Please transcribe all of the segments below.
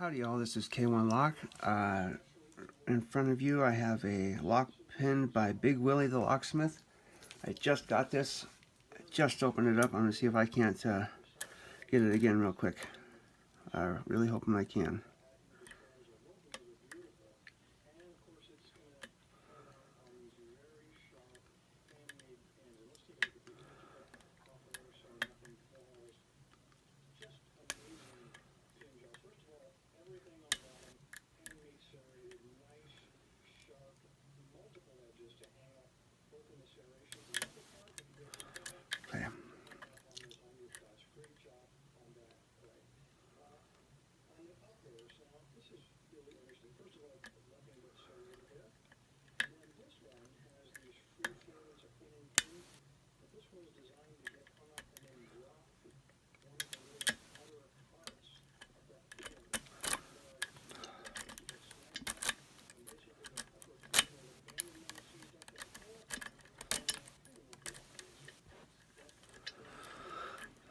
Howdy y'all, this is K1 Lock. In front of you I have a lock pin by Big Willy the Locksmith. I just got this. I just opened it up. I'm going to see if I can't get it again real quick. Really hoping I can. Okay.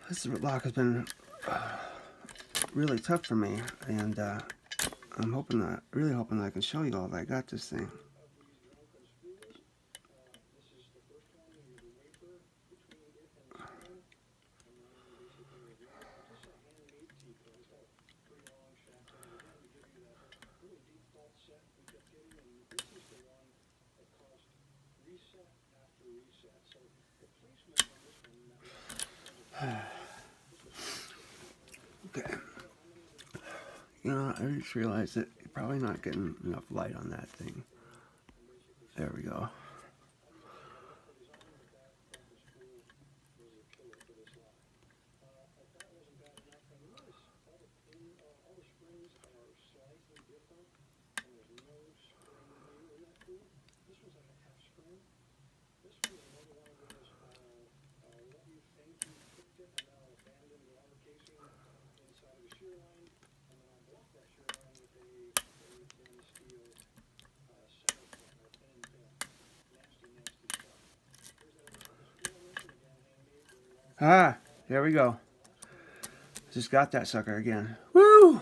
This lock has been really tough for me, and I'm really hoping that I can show you all that I got this thing. Okay. You know, I just realized that you're probably not getting enough light on that thing. There we go. Ah, there we go. Just got that sucker again. Woo!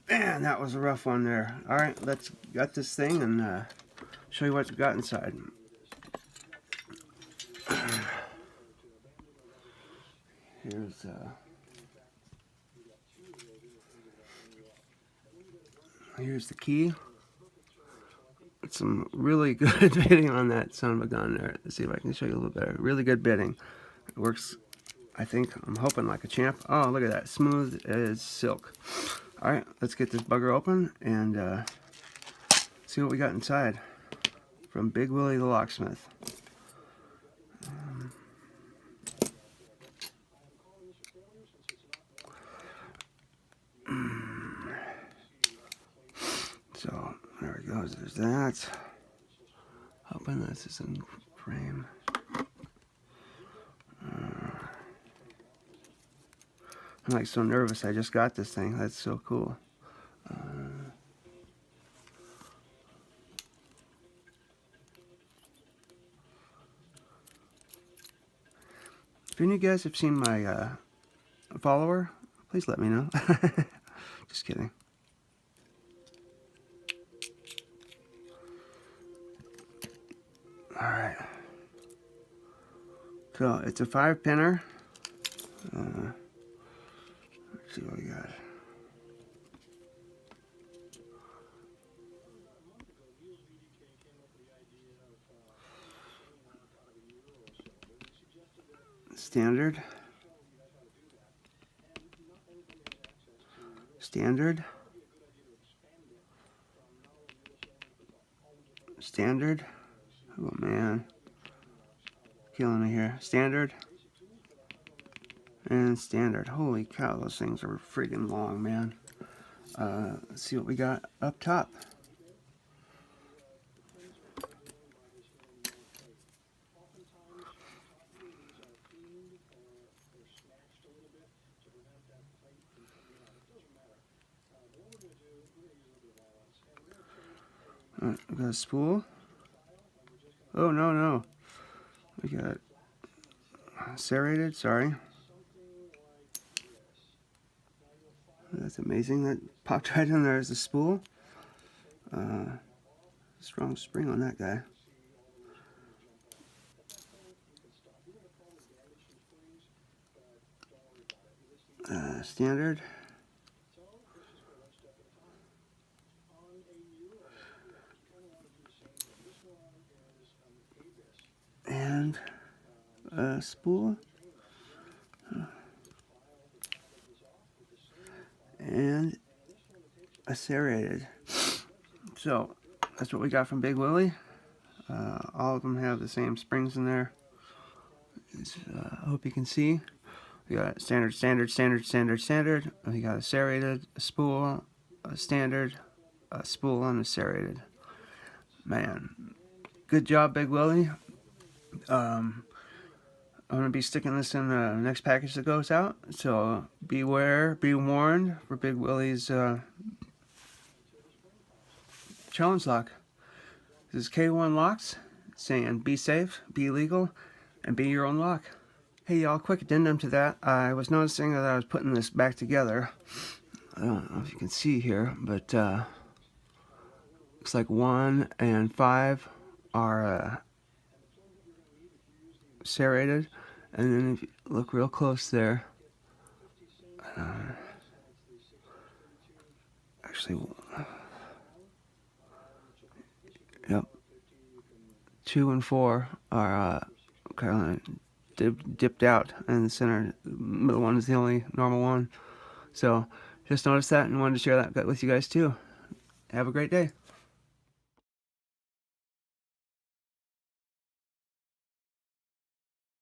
Man, that was a rough one there. Alright, let's get this thing and show you what we got inside. Here's the key. Some really good bidding on that son of a gun there. Let's see if I can show you a little better. Really good bidding. It works, I think, I'm hoping, like a champ. Oh, look at that. Smooth as silk. Alright, let's get this bugger open and see what we got inside from Big Willy the Locksmith. So, there it goes. There's that. Hoping this is in frame. I'm like so nervous. I just got this thing. That's so cool. If any of you guys have seen my follower, please let me know. Just kidding. Alright. So, it's a 5-pinner. Let's see what we got. Standard. Standard. Standard. Oh man. Killing me here. Standard. And standard. Holy cow, those things are freaking long, man. Let's see what we got up top. We got a spool. Oh, no, no. We got serrated, sorry. That's amazing. That popped right in there as a spool. Strong spring on that guy. Standard. And a spool. And a serrated. So that's what we got from Big Willy. All of them have the same springs in there. I hope you can see. We got standard, standard, standard, standard, standard. We got a serrated, a spool, a standard, a spool, and a serrated. Man, good job, Big Willy. I'm going to be sticking this in the next package that goes out. So beware, be warned for Big Willy's challenge lock. This is K1 Locks saying be safe, be legal, and be your own lock. Hey y'all, quick addendum to that. I was noticing that I was putting this back together. I don't know if you can see here, but looks like 1 and 5 are serrated, and then if you look real close there, actually, yep, 2 and 4 are kind of dipped out, and the center, the middle one is the only normal one. So just noticed that and wanted to share that with you guys too. Have a great day.